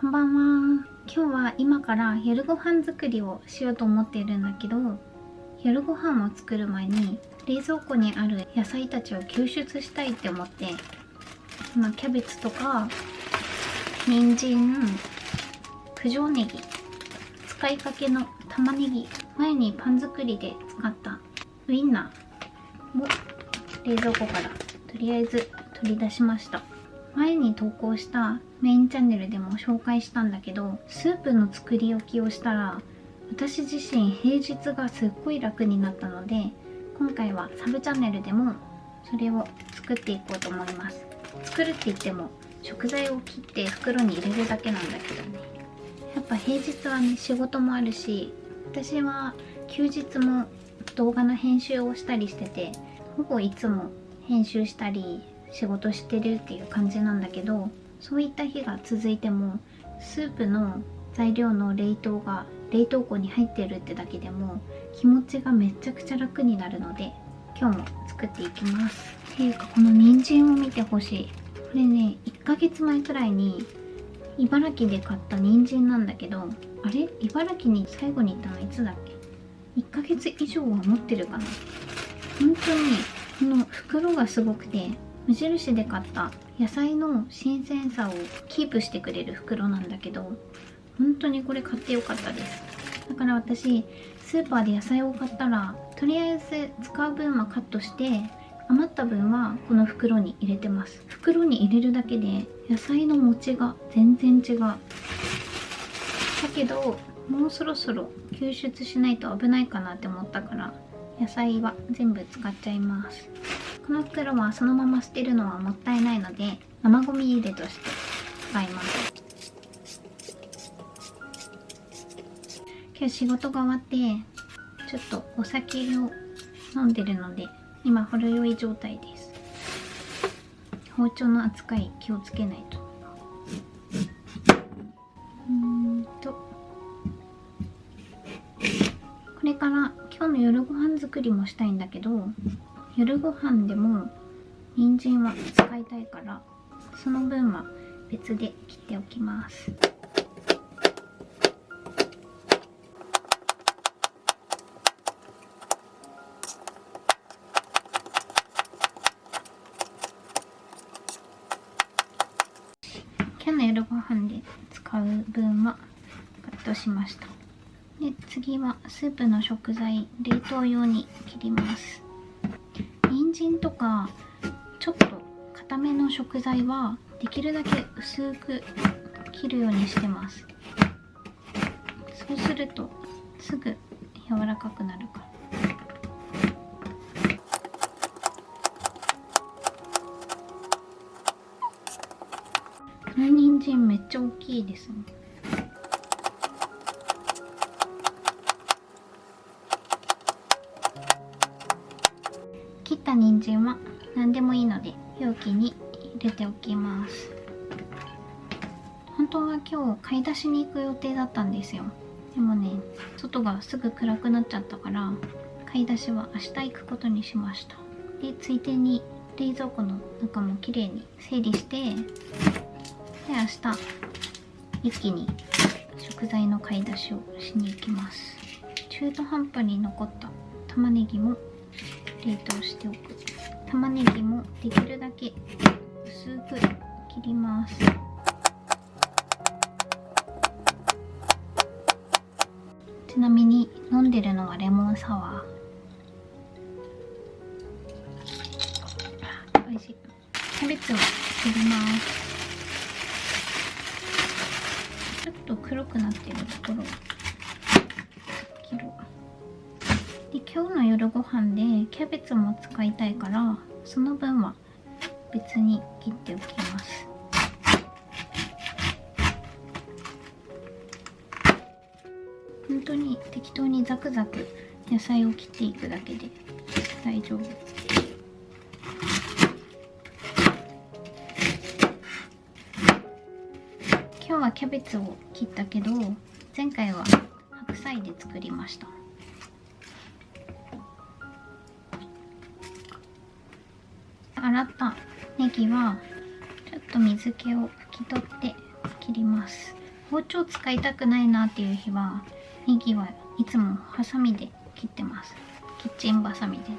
こんばんは。今日は今から夜ご飯作りをしようと思っているんだけど、夜ご飯を作る前に冷蔵庫にある野菜たちを救出したいって思って、今キャベツとか人参、九条ネギ、使いかけの玉ねぎ、前にパン作りで使ったウインナーを冷蔵庫からとりあえず取り出しました。前に投稿したメインチャンネルでも紹介したんだけど、スープの作り置きをしたら私自身平日がすっごい楽になったので、今回はサブチャンネルでもそれを作っていこうと思います。作るって言っても食材を切って袋に入れるだけなんだけどね、やっぱ平日はね仕事もあるし、私は休日も動画の編集をしたりしてて、ほぼいつも編集したり仕事してるっていう感じなんだけど、そういった日が続いてもスープの材料の冷凍が冷凍庫に入ってるってだけでも気持ちがめちゃくちゃ楽になるので、今日も作っていきます。っていうか、この人参を見てほしい。これね、1ヶ月前くらいに茨城で買った人参なんだけど、あれ茨城に最後に行ったのいつだっけ。1ヶ月以上は持ってるかな。本当にこの袋がすごくて、無印で買った野菜の新鮮さをキープしてくれる袋なんだけど、本当にこれ買ってよかったです。だから私スーパーで野菜を買ったら、とりあえず使う分はカットして余った分はこの袋に入れてます。袋に入れるだけで野菜の持ちが全然違う。だけどもうそろそろ救出しないと危ないかなって思ったから、野菜は全部使っちゃいます。この袋はそのまま捨てるのはもったいないので、生ゴミ入れとして使います。今日仕事が終わってちょっとお酒を飲んでるので、今ほろ酔い状態です。包丁の扱い気をつけないと。これから今日の夜ご飯作りもしたいんだけど、夜ご飯でも人参は使いたいから、その分は別で切っておきます。今日の夜ご飯で使う分はカットしました。で、次はスープの食材、冷凍用に切ります。人参とかちょっと固めの食材はできるだけ薄く切るようにしてます。そうするとすぐ柔らかくなるから。この人参めっちゃ大きいですね。切った人参は何でもいいので容器に入れておきます。本当は今日買い出しに行く予定だったんですよ。でもね、外がすぐ暗くなっちゃったから、買い出しは明日行くことにしました。で、ついでに冷蔵庫の中もきれいに整理して、で、明日一気に食材の買い出しをしに行きます。中途半端に残った玉ねぎも冷凍しておく。玉ねぎもできるだけ薄く切ります。ちなみに飲んでるのはレモンサワー。美味しい。キャベツを切ります。ちょっと黒くなっているところを切る。で、今日の夜ご飯でキャベツも使いたいから、その分は別に切っておきます。本当に適当にザクザク野菜を切っていくだけで大丈夫。今日はキャベツを切ったけど、前回は白菜で作りました。洗ったネギはちょっと水気を拭き取って切ります。包丁使いたくないなっていう日はネギはいつもハサミで切ってます。キッチンバサミでね。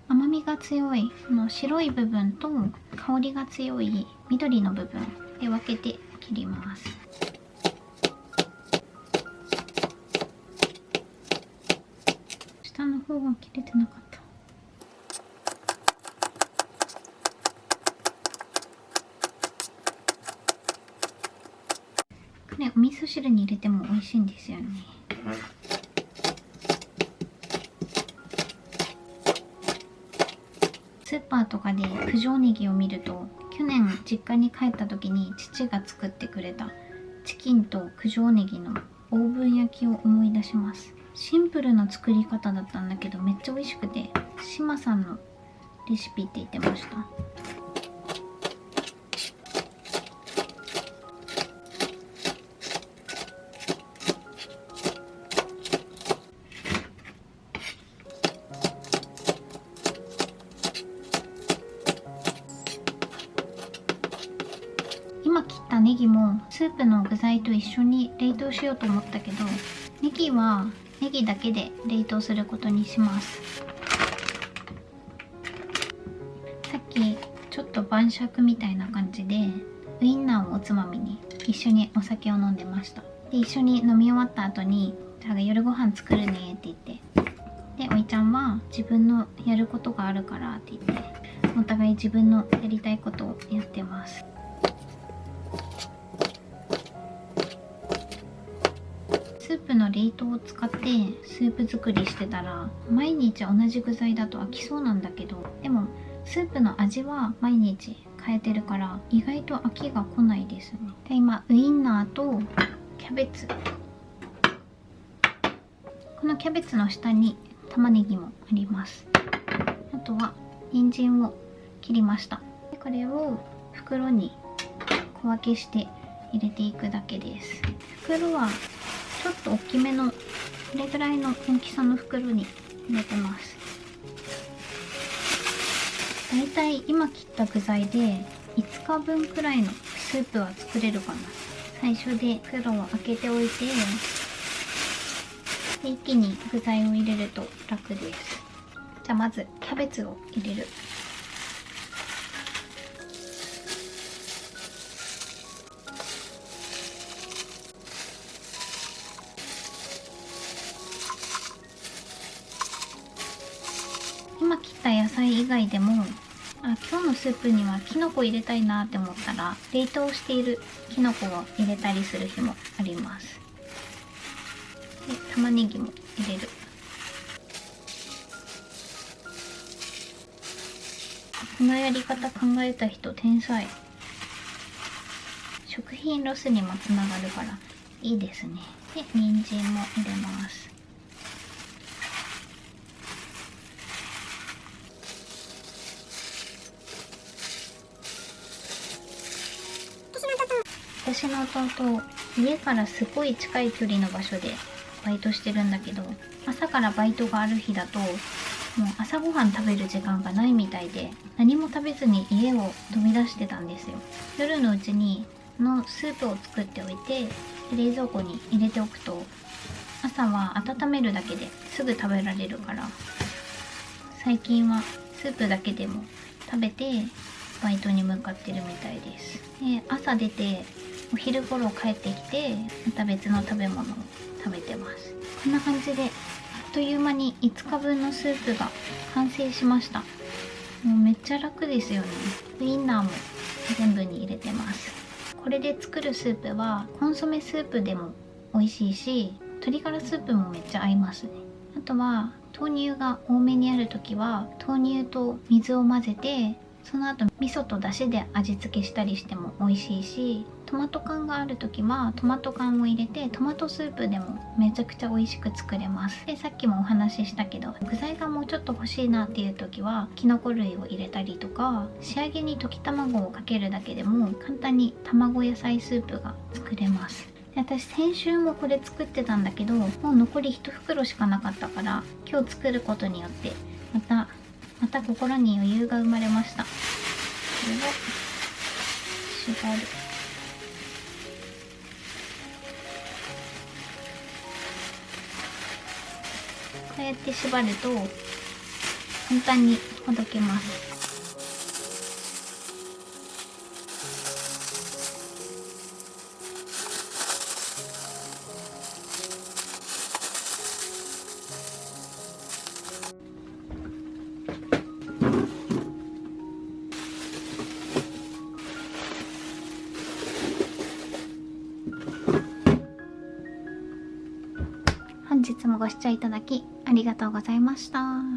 甘みが強いこの白い部分と香りが強い緑の部分で分けて切ります。下の方が切れてなかった。これお味噌汁に入れても美味しいんですよね。スーパーとかで九条ネギを見ると、去年実家に帰った時に父が作ってくれたチキンと九条ネギのオーブン焼きを思い出します。シンプルな作り方だったんだけどめっちゃ美味しくて、志麻さんのレシピって言ってました。今切ったネギもスープの具材と一緒に冷凍しようと思ったけど、ネギはネギだけで冷凍することにします。さっきちょっと晩酌みたいな感じでウインナーをおつまみに一緒にお酒を飲んでました。で一緒に飲み終わった後に「じゃあ夜ご飯作るね」って言って、でおいちゃんは自分のやることがあるからって言って、お互い自分のやりたいことをやってます。スープの冷凍を使ってスープ作りしてたら、毎日同じ具材だと飽きそうなんだけど、でもスープの味は毎日変えてるから意外と飽きが来ないですね。で今ウインナーとキャベツ、このキャベツの下に玉ねぎもあります。あとは人参を切りました。でこれを袋に小分けして入れていくだけです。袋はちょっと大きめのこれぐらいの大きさの袋に入れてます。だいたい今切った具材で5日分くらいのスープは作れるかな。最初で袋を開けておいて、で一気に具材を入れると楽です。じゃあまずキャベツを入れる。今切った野菜以外でも、今日のスープにはキノコ入れたいなって思ったら冷凍しているキノコを入れたりする日もあります。で玉ねぎも入れる。このやり方考えた人天才。食品ロスにもつながるからいいですね。で人参も入れます。私の弟、家からすごい近い距離の場所でバイトしてるんだけど、朝からバイトがある日だともう朝ごはん食べる時間がないみたいで、何も食べずに家を飛び出してたんですよ。夜のうちにのスープを作っておいて冷蔵庫に入れておくと、朝は温めるだけですぐ食べられるから、最近はスープだけでも食べてバイトに向かってるみたいです。で朝出てお昼頃帰ってきてまた別の食べ物を食べてます。こんな感じであっという間に5日分のスープが完成しました。もうめっちゃ楽ですよね。ウインナーも全部に入れてます。これで作るスープはコンソメスープでも美味しいし、鶏ガラスープもめっちゃ合いますね。あとは豆乳が多めにある時は豆乳と水を混ぜて、その後味噌とだしで味付けしたりしても美味しいし、トマト缶がある時はトマト缶を入れてトマトスープでもめちゃくちゃ美味しく作れます。でさっきもお話ししたけど、具材がもうちょっと欲しいなっていう時はキノコ類を入れたりとか、仕上げに溶き卵をかけるだけでも簡単に卵野菜スープが作れます。で私先週もこれ作ってたんだけど、もう残り1袋しかなかったから、今日作ることによってまた心に余裕が生まれました。ある。こうやって縛ると簡単にほどけます。本日もご視聴いただきありがとうございました。